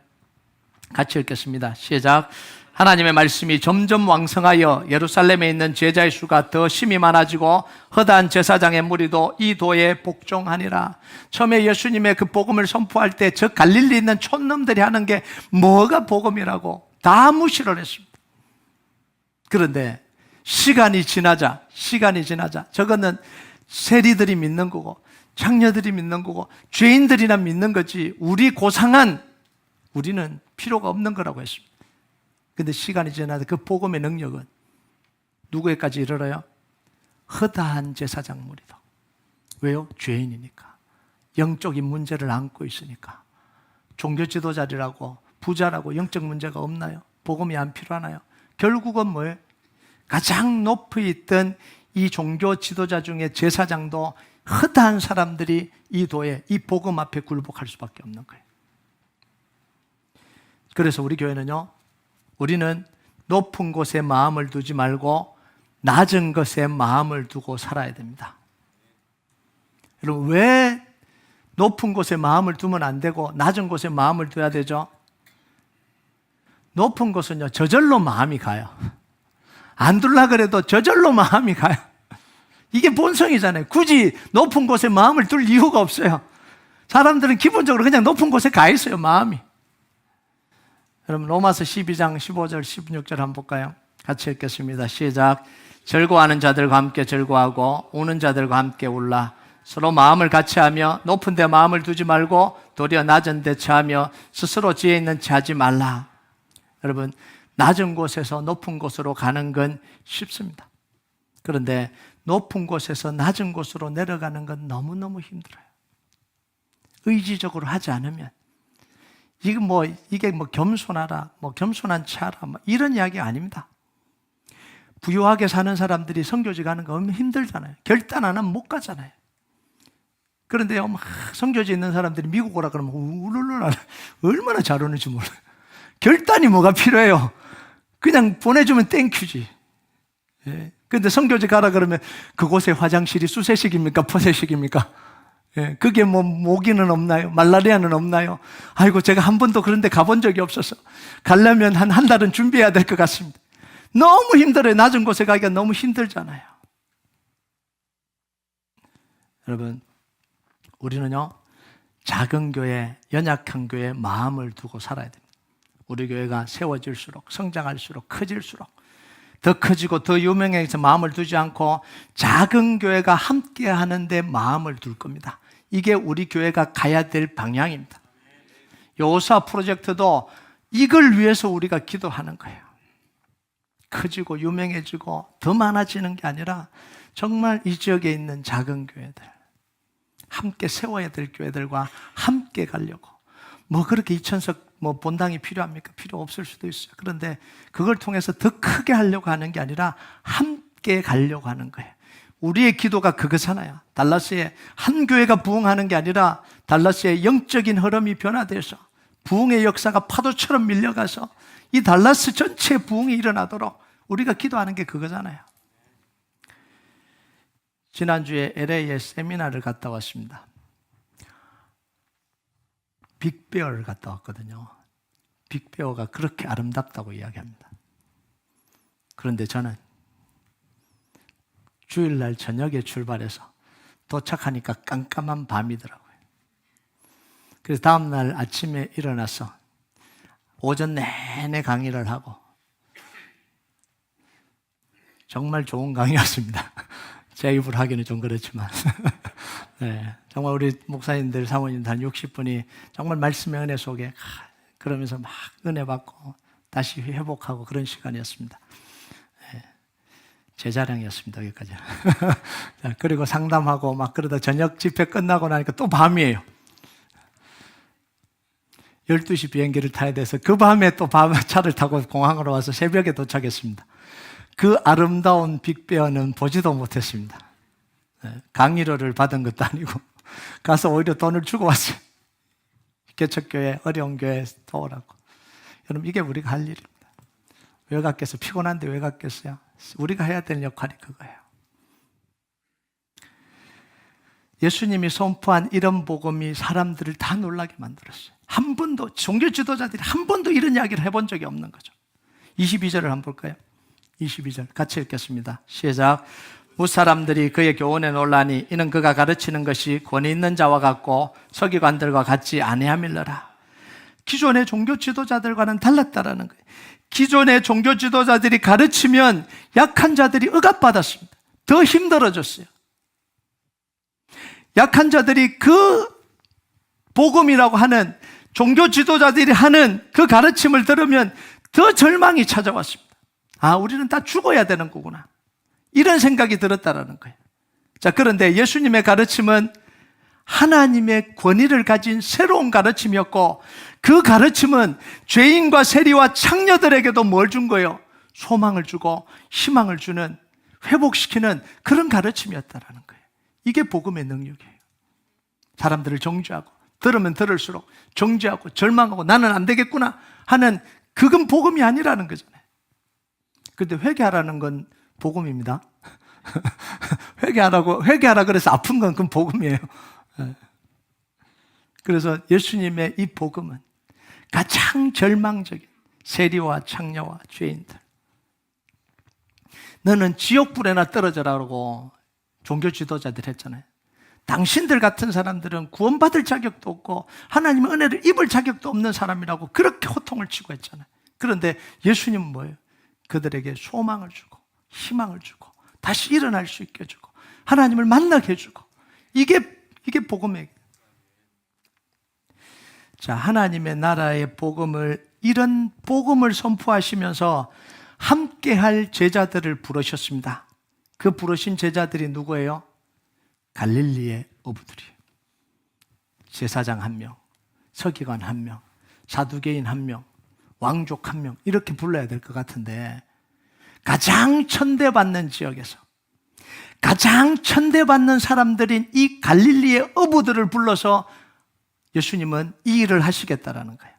같이 읽겠습니다. 시작. 하나님의 말씀이 점점 왕성하여 예루살렘에 있는 제자의 수가 더 심히 많아지고 허다한 제사장의 무리도 이 도에 복종하니라. 처음에 예수님의 그 복음을 선포할 때 저 갈릴리 있는 촌놈들이 하는 게 뭐가 복음이라고 다 무시를 했습니다. 그런데 시간이 지나자 저거는 세리들이 믿는 거고 창녀들이 믿는 거고 죄인들이나 믿는 거지 우리 고상한 우리는 필요가 없는 거라고 했습니다. 근데 시간이 지나서 그 복음의 능력은 누구에까지 이르러요? 허다한 제사장 무리도. 왜요? 죄인이니까. 영적인 문제를 안고 있으니까. 종교 지도자들이라고 부자라고 영적 문제가 없나요? 복음이 안 필요하나요? 결국은 뭐예요? 가장 높이 있던 이 종교 지도자 중에 제사장도 허다한 사람들이 이 도에 이 복음 앞에 굴복할 수밖에 없는 거예요. 그래서 우리 교회는요, 우리는 높은 곳에 마음을 두지 말고 낮은 것에 마음을 두고 살아야 됩니다. 여러분, 왜 높은 곳에 마음을 두면 안 되고 낮은 곳에 마음을 둬야 되죠? 높은 곳은요, 저절로 마음이 가요. 안 둘라 그래도 저절로 마음이 가요. 이게 본성이잖아요. 굳이 높은 곳에 마음을 둘 이유가 없어요. 사람들은 기본적으로 그냥 높은 곳에 가 있어요, 마음이. 여러분, 로마서 12장 15절 16절 한번 볼까요? 같이 읽겠습니다. 시작. 즐거워하는 자들과 함께 즐거워하고 우는 자들과 함께 울라. 서로 마음을 같이 하며 높은 데 마음을 두지 말고 도리어 낮은 데 처하며 스스로 지혜 있는 체 하지 말라. 여러분, 낮은 곳에서 높은 곳으로 가는 건 쉽습니다. 그런데 높은 곳에서 낮은 곳으로 내려가는 건 너무너무 힘들어요. 의지적으로 하지 않으면. 이게 겸손하라, 겸손한 체하라, 이런 이야기 아닙니다. 부유하게 사는 사람들이 선교지 가는 거 얼마나 힘들잖아요. 결단 안 하면 못 가잖아요. 그런데요, 선교지 있는 사람들이 미국 오라 그러면 울울울 얼마나 잘 오는지 몰라요. 결단이 뭐가 필요해요? 그냥 보내주면 땡큐지. 예. 근데 선교지 가라 그러면 그곳에 화장실이 수세식입니까? 포세식입니까? 예. 그게 모기는 없나요? 말라리아는 없나요? 아이고, 제가 한 번도 그런 데 가본 적이 없어서 가려면 한 달은 준비해야 될 것 같습니다. 너무 힘들어요. 낮은 곳에 가기가 너무 힘들잖아요. 여러분, 우리는요, 작은 교회, 연약한 교회에 마음을 두고 살아야 됩니다. 우리 교회가 세워질수록, 성장할수록, 커질수록 더 커지고 더 유명해서 마음을 두지 않고 작은 교회가 함께 하는데 마음을 둘 겁니다. 이게 우리 교회가 가야 될 방향입니다. 요사 프로젝트도 이걸 위해서 우리가 기도하는 거예요. 커지고 유명해지고 더 많아지는 게 아니라 정말 이 지역에 있는 작은 교회들, 함께 세워야 될 교회들과 함께 가려고. 그렇게 2,000석 본당이 필요합니까? 필요 없을 수도 있어요. 그런데 그걸 통해서 더 크게 하려고 하는 게 아니라 함께 가려고 하는 거예요. 우리의 기도가 그거잖아요. 달라스에 한 교회가 부흥하는 게 아니라 달라스의 영적인 흐름이 변화돼서 부흥의 역사가 파도처럼 밀려가서 이 달라스 전체 부흥이 일어나도록 우리가 기도하는 게 그거잖아요. 지난주에 LA에 세미나를 갔다 왔습니다. 빅베어를 갔다 왔거든요. 빅베어가 그렇게 아름답다고 이야기합니다. 그런데 저는 주일날 저녁에 출발해서 도착하니까 깜깜한 밤이더라고요. 그래서 다음날 아침에 일어나서 오전 내내 강의를 하고 정말 좋은 강의였습니다. 제 입으로 하기는 좀 그렇지만 네, 정말 우리 목사님들, 사모님들 한 60분이 정말 말씀의 은혜 속에 그러면서 막 은혜 받고 다시 회복하고 그런 시간이었습니다. 네, 제 자랑이었습니다. 여기까지. 그리고 상담하고 막 그러다 저녁 집회 끝나고 나니까 또 밤이에요. 12시 비행기를 타야 돼서 그 밤에 또 차를 타고 공항으로 와서 새벽에 도착했습니다. 그 아름다운 빅베어는 보지도 못했습니다. 강의료를 받은 것도 아니고 가서 오히려 돈을 주고 왔어요. 개척교회, 어려운 교회에 도우라고. 여러분, 이게 우리가 할 일입니다. 왜 갔겠어요? 피곤한데 왜 갔겠어요? 우리가 해야 되는 역할이 그거예요. 예수님이 선포한 이런 복음이 사람들을 다 놀라게 만들었어요. 한 번도, 종교 지도자들이 한 번도 이런 이야기를 해본 적이 없는 거죠. 22절을 한번 볼까요? 22절 같이 읽겠습니다. 시작. 무사람들이 그의 교훈에 놀라니 이는 그가 가르치는 것이 권위 있는 자와 같고 서기관들과 같지 아니함일러라. 기존의 종교 지도자들과는 달랐다라는 거예요. 기존의 종교 지도자들이 가르치면 약한 자들이 억압받았습니다. 더 힘들어졌어요. 약한 자들이 그 복음이라고 하는 종교 지도자들이 하는 그 가르침을 들으면 더 절망이 찾아왔습니다. 아, 우리는 다 죽어야 되는 거구나. 이런 생각이 들었다라는 거예요. 자, 그런데 예수님의 가르침은 하나님의 권위를 가진 새로운 가르침이었고 그 가르침은 죄인과 세리와 창녀들에게도 뭘 준 거예요? 소망을 주고 희망을 주는, 회복시키는 그런 가르침이었다라는 거예요. 이게 복음의 능력이에요. 사람들을 정죄하고 들으면 들을수록 정죄하고 절망하고 나는 안 되겠구나 하는 그건 복음이 아니라는 거잖아요. 그런데 회개하라는 건 복음입니다. 회개하라 그래서 아픈 건 그건 복음이에요. 그래서 예수님의 이 복음은 가장 절망적인 세리와 창녀와 죄인들, 너는 지옥불에나 떨어져라고 종교 지도자들 했잖아요. 당신들 같은 사람들은 구원받을 자격도 없고 하나님의 은혜를 입을 자격도 없는 사람이라고 그렇게 호통을 치고 했잖아요. 그런데 예수님은 뭐예요? 그들에게 소망을 주고 희망을 주고 다시 일어날 수 있게 해주고 하나님을 만나게 해주고, 이게 복음이에요. 자, 하나님의 나라의 복음을, 이런 복음을 선포하시면서 함께할 제자들을 부르셨습니다. 그 부르신 제자들이 누구예요? 갈릴리의 어부들이에요. 제사장 1명, 서기관 1명, 사두개인 1명, 왕족 1명, 이렇게 불러야 될 것 같은데, 가장 천대받는 지역에서 가장 천대받는 사람들인 이 갈릴리의 어부들을 불러서 예수님은 이 일을 하시겠다라는 거예요.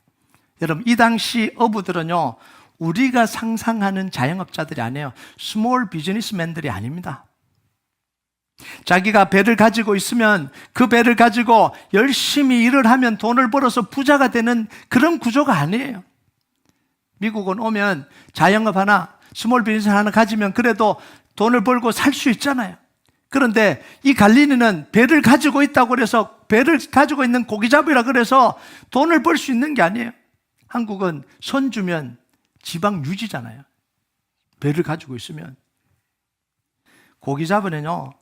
여러분, 이 당시 어부들은요, 우리가 상상하는 자영업자들이 아니에요. 스몰 비즈니스맨들이 아닙니다. 자기가 배를 가지고 있으면 그 배를 가지고 열심히 일을 하면 돈을 벌어서 부자가 되는 그런 구조가 아니에요. 미국은 오면 자영업 하나, 스몰 비즈니스 하나 가지면 그래도 돈을 벌고 살 수 있잖아요. 그런데 이 갈릴리는 배를 가지고 있다고 그래서, 배를 가지고 있는 고기잡이라 그래서 돈을 벌 수 있는 게 아니에요. 한국은 손 주면 지방 유지잖아요. 배를 가지고 있으면. 고기잡이는요,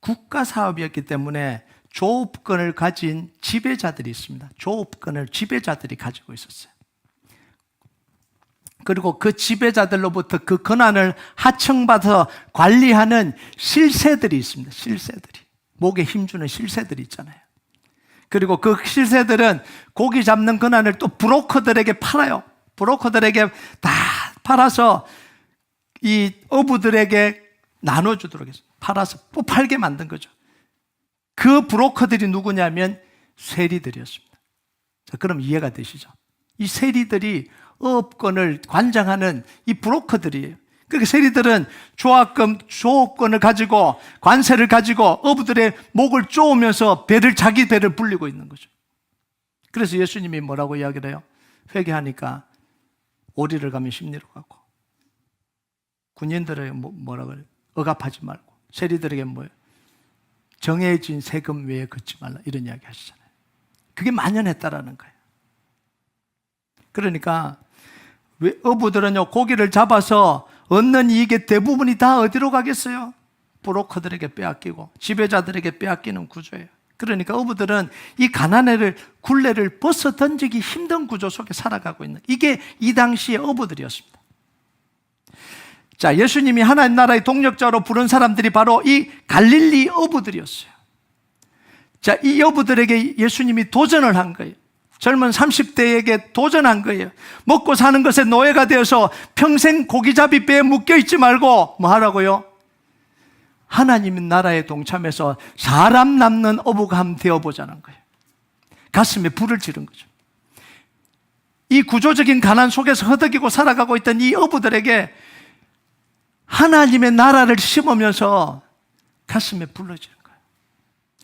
국가 사업이었기 때문에 조업권을 가진 지배자들이 있습니다. 조업권을 지배자들이 가지고 있었어요. 그리고 그 지배자들로부터 그 권한을 하청받아서 관리하는 실세들이 있습니다. 실세들이. 목에 힘주는 실세들이 있잖아요. 그리고 그 실세들은 고기 잡는 권한을 또 브로커들에게 팔아요. 브로커들에게 다 팔아서 이 어부들에게 나눠주도록 했어요. 팔아서 또 팔게 만든 거죠. 그 브로커들이 누구냐면 세리들이었습니다. 자, 그럼 이해가 되시죠? 이 세리들이 어업권을 관장하는 이 브로커들이에요. 그러니까 세리들은 조업권을 가지고, 관세를 가지고 어부들의 목을 쪼으면서 자기 배를 불리고 있는 거죠. 그래서 예수님이 뭐라고 이야기를 해요? 회개하니까 오리를 가면 심리로 가고, 군인들에게 뭐라고 그래요? 억압하지 말고, 세리들에게 뭐예요? 정해진 세금 외에 걷지 말라, 이런 이야기 하시잖아요. 그게 만연했다라는 거예요. 그러니까 어부들은요, 고기를 잡아서 얻는 이익의 대부분이 다 어디로 가겠어요? 브로커들에게 빼앗기고 지배자들에게 빼앗기는 구조예요. 그러니까 어부들은 이 가난의 굴레를 벗어 던지기 힘든 구조 속에 살아가고 있는, 이게 이 당시의 어부들이었습니다. 자, 예수님이 하나님 나라의 동력자로 부른 사람들이 바로 이 갈릴리 어부들이었어요. 자, 이 어부들에게 예수님이 도전을 한 거예요. 젊은 30대에게 도전한 거예요. 먹고 사는 것에 노예가 되어서 평생 고기잡이 배에 묶여있지 말고 뭐 하라고요? 하나님 나라에 동참해서 사람 남는 어부가 한번 되어보자는 거예요. 가슴에 불을 지른 거죠. 이 구조적인 가난 속에서 허덕이고 살아가고 있던 이 어부들에게 하나님의 나라를 심으면서 가슴에 불을 지른 거예요.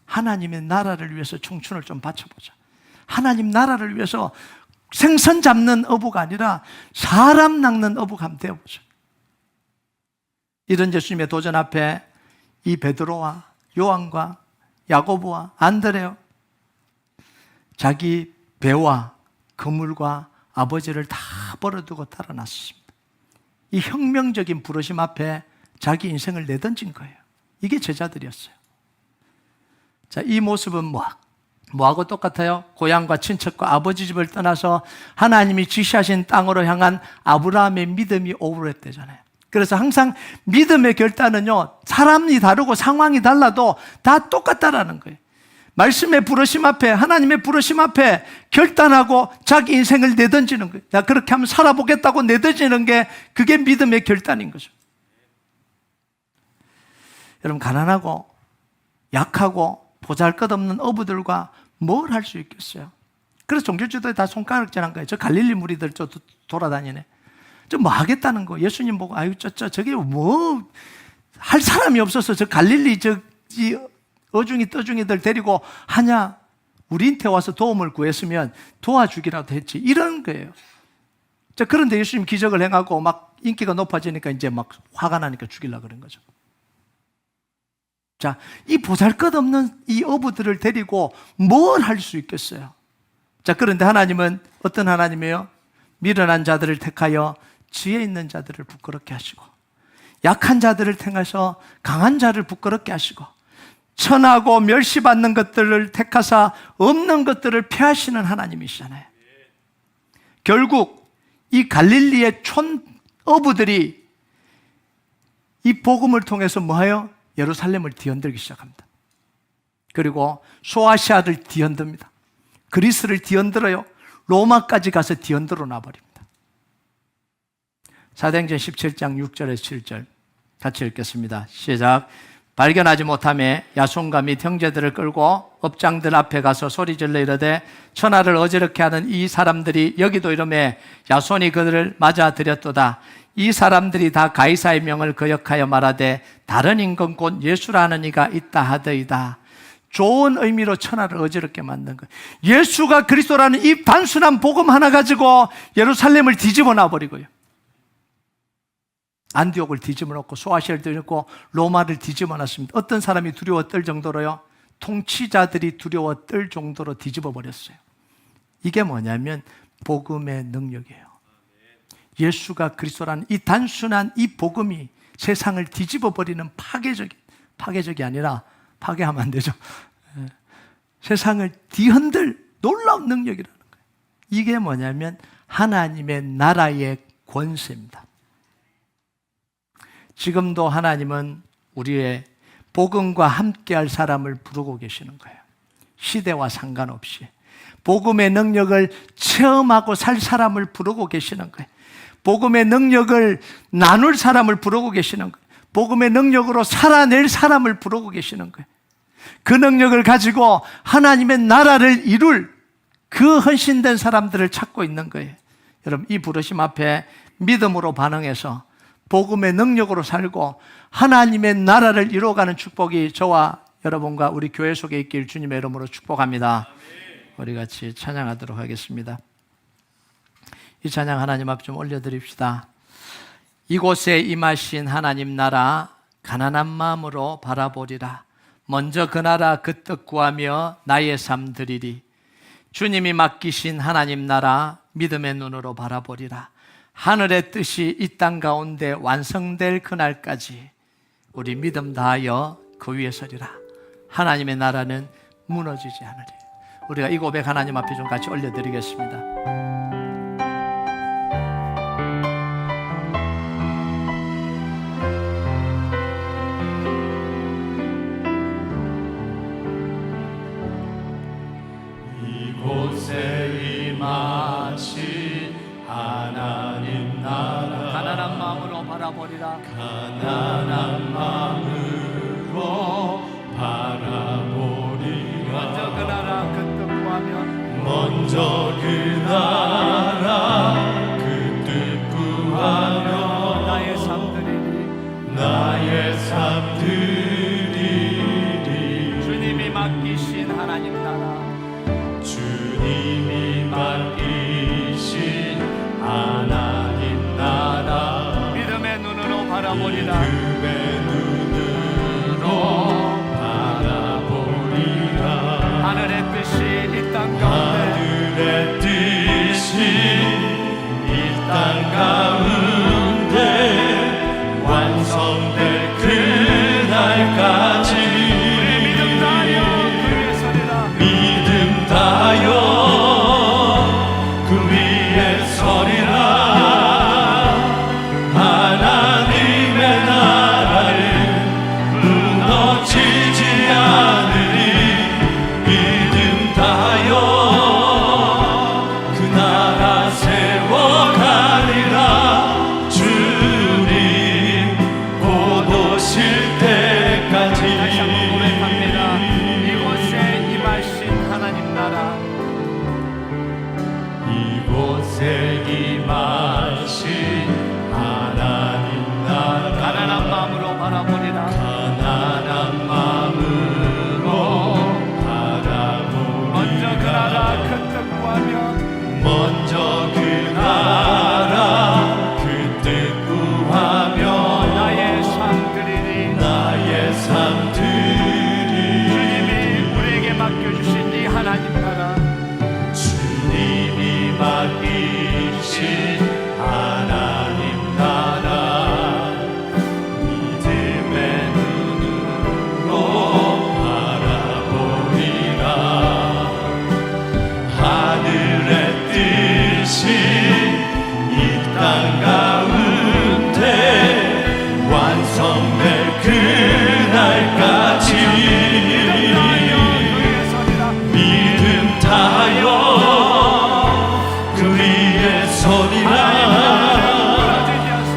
하나님의 나라를 위해서 청춘을 좀 바쳐보자. 하나님 나라를 위해서 생선 잡는 어부가 아니라 사람 낚는 어부가 한번 되어보자. 이런 예수님의 도전 앞에 이 베드로와 요한과 야고보와 안드레요, 자기 배와 그물과 아버지를 다 버려두고 따라 나섰습니다. 이 혁명적인 부르심 앞에 자기 인생을 내던진 거예요. 이게 제자들이었어요. 자, 이 모습은 뭐하고 똑같아요? 고향과 친척과 아버지 집을 떠나서 하나님이 지시하신 땅으로 향한 아브라함의 믿음이 오버랩되잖아요. 그래서 항상 믿음의 결단은요, 사람이 다르고 상황이 달라도 다 똑같다라는 거예요. 말씀의 부르심 앞에, 하나님의 부르심 앞에 결단하고 자기 인생을 내던지는 거예요. 자, 그렇게 하면 살아보겠다고 내던지는 게 그게 믿음의 결단인 거죠. 여러분, 가난하고 약하고 보잘것없는 어부들과 뭘 할 수 있겠어요? 그래서 종교지도에 다 손가락질한 거예요. 저 갈릴리 무리들 돌아다니네. 저 뭐 하겠다는 거. 예수님 보고, 아유, 저게 뭐 할 사람이 없어서 저 갈릴리 이 어중이 떠중이들 데리고 하냐? 우리한테 와서 도움을 구했으면 도와주기라도 했지. 이런 거예요. 자, 그런데 예수님 기적을 행하고 막 인기가 높아지니까 이제 막 화가 나니까 죽이려고 그런 거죠. 자, 이 보잘것없는 이 어부들을 데리고 뭘 할 수 있겠어요? 자, 그런데 하나님은 어떤 하나님이에요? 미련한 자들을 택하여 지혜 있는 자들을 부끄럽게 하시고, 약한 자들을 택하셔서 강한 자를 부끄럽게 하시고, 천하고 멸시받는 것들을 택하사 없는 것들을 폐하시는 하나님이시잖아요. 결국 이 갈릴리의 촌 어부들이 이 복음을 통해서 뭐해요? 예루살렘을 뒤흔들기 시작합니다. 그리고 소아시아를 뒤흔듭니다. 그리스를 뒤흔들어요. 로마까지 가서 뒤흔들어 놔버립니다. 사도행전 17장 6절에서 7절 같이 읽겠습니다. 시작. 발견하지 못하며 야손과 및 형제들을 끌고 업장들 앞에 가서 소리질러 이르되 천하를 어지럽게 하는 이 사람들이 여기도 이르매 야손이 그들을 맞아들였도다. 이 사람들이 다 가이사의 명을 거역하여 말하되 다른 임금 곧 예수라는 이가 있다 하더이다. 좋은 의미로 천하를 어지럽게 만든 거예요. 예수가 그리스도라는 이 단순한 복음 하나 가지고 예루살렘을 뒤집어 놔버리고요, 안디옥을 뒤집어 놓고 소아시아를 뒤집어 놓고 로마를 뒤집어 놨습니다. 어떤 사람이 두려워 떨 정도로요, 통치자들이 두려워 떨 정도로 뒤집어 버렸어요. 이게 뭐냐면 복음의 능력이에요. 예수가 그리스도라는 이 단순한 이 복음이 세상을 뒤집어 버리는 파괴적이 아니라, 파괴하면 안 되죠. 세상을 뒤흔들 놀라운 능력이라는 거예요. 이게 뭐냐면 하나님의 나라의 권세입니다. 지금도 하나님은 우리의 복음과 함께할 사람을 부르고 계시는 거예요. 시대와 상관없이 복음의 능력을 체험하고 살 사람을 부르고 계시는 거예요. 복음의 능력을 나눌 사람을 부르고 계시는 거예요. 복음의 능력으로 살아낼 사람을 부르고 계시는 거예요. 그 능력을 가지고 하나님의 나라를 이룰 그 헌신된 사람들을 찾고 있는 거예요. 여러분, 이 부르심 앞에 믿음으로 반응해서 복음의 능력으로 살고 하나님의 나라를 이루어가는 축복이 저와 여러분과 우리 교회 속에 있길 주님의 이름으로 축복합니다. 우리 같이 찬양하도록 하겠습니다. 이 찬양 하나님 앞 좀 올려드립시다. 이곳에 임하신 하나님 나라 가난한 마음으로 바라보리라. 먼저 그 나라 그 뜻 구하며 나의 삶 드리리. 주님이 맡기신 하나님 나라 믿음의 눈으로 바라보리라. 하늘의 뜻이 이 땅 가운데 완성될 그날까지 우리 믿음 다하여 그 위에 서리라. 하나님의 나라는 무너지지 않으리. 우리가 이 고백 하나님 앞에 좀 같이 올려드리겠습니다. 이곳에 임하신 하나님 나라 가난한 마음으로 바라보리라. 가난한 마음으로 바라보리라. 먼저 그 나라 그 뜻 구하며 먼저 그 나라 그 뜻 구하며 나의 삶 드리리. 나의 삶 드리리. 주님이 맡기신 하나님 나라 주님이 맡기신 하나님 나라 믿음의 눈으로 바라보리라. 믿음의 눈으로 바라보리라. 하늘의 뜻이 이 땅 가운데 하늘의 뜻이 이 땅 가운데 완성될 그날까지 우리 믿음 다하여 그 위에 서리라. 믿음 다하여 그 위에 서리라. 하나님의 나라를 무너지지 않으리. 믿음 다하여 그 나라 세워가리라. 주님 곧 오실 때까지. 다시 한번 고백합니다. 이곳에 임하신 하나님 나라 이곳에 임하신 하나님 나라 가난한 마음으로 바라보리라. 가난한 마음으로 바라보리라. 먼저 그 나라 그 뜻 구하며 먼저 그 나라 그 뜻 구하며 나의 삶 드리리. 나의 삶 드리리. 주님이 우리에게 맡겨주신 이 하나님 나라, 주님이 맡기신 하나님 나라 믿음의 눈으로 바라보리라. 하늘의 뜻이 이 땅 가운데 완성될 그날까지 믿음 타요 그 위에 서리라.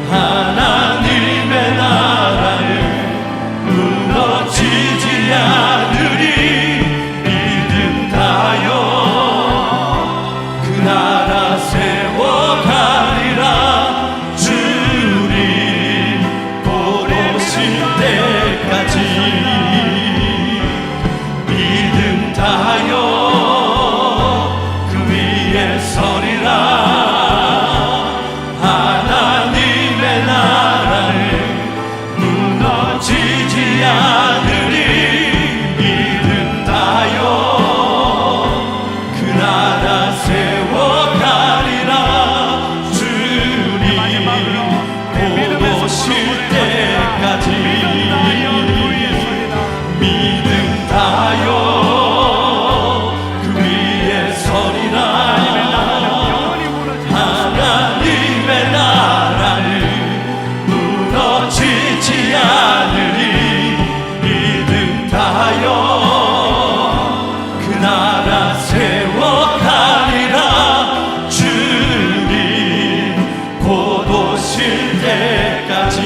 하나님의 나라를 무너지지 않으리. 믿음 타요 그 나라 세워가리라. 주님 곧 오실 때까지 믿음 다하여 그 위에 서리라. 하나님의 나라를 무너지지 않으리. 믿음 다하여 그 나라 세워가리라. 주님 곧 오실 때까지 믿음 다하여 그 위에 서리라. 하나님의 나라를 무너지지 않으리. 믿음 다하여 그 나라 세워가리라. 주님 곧 오실 때까지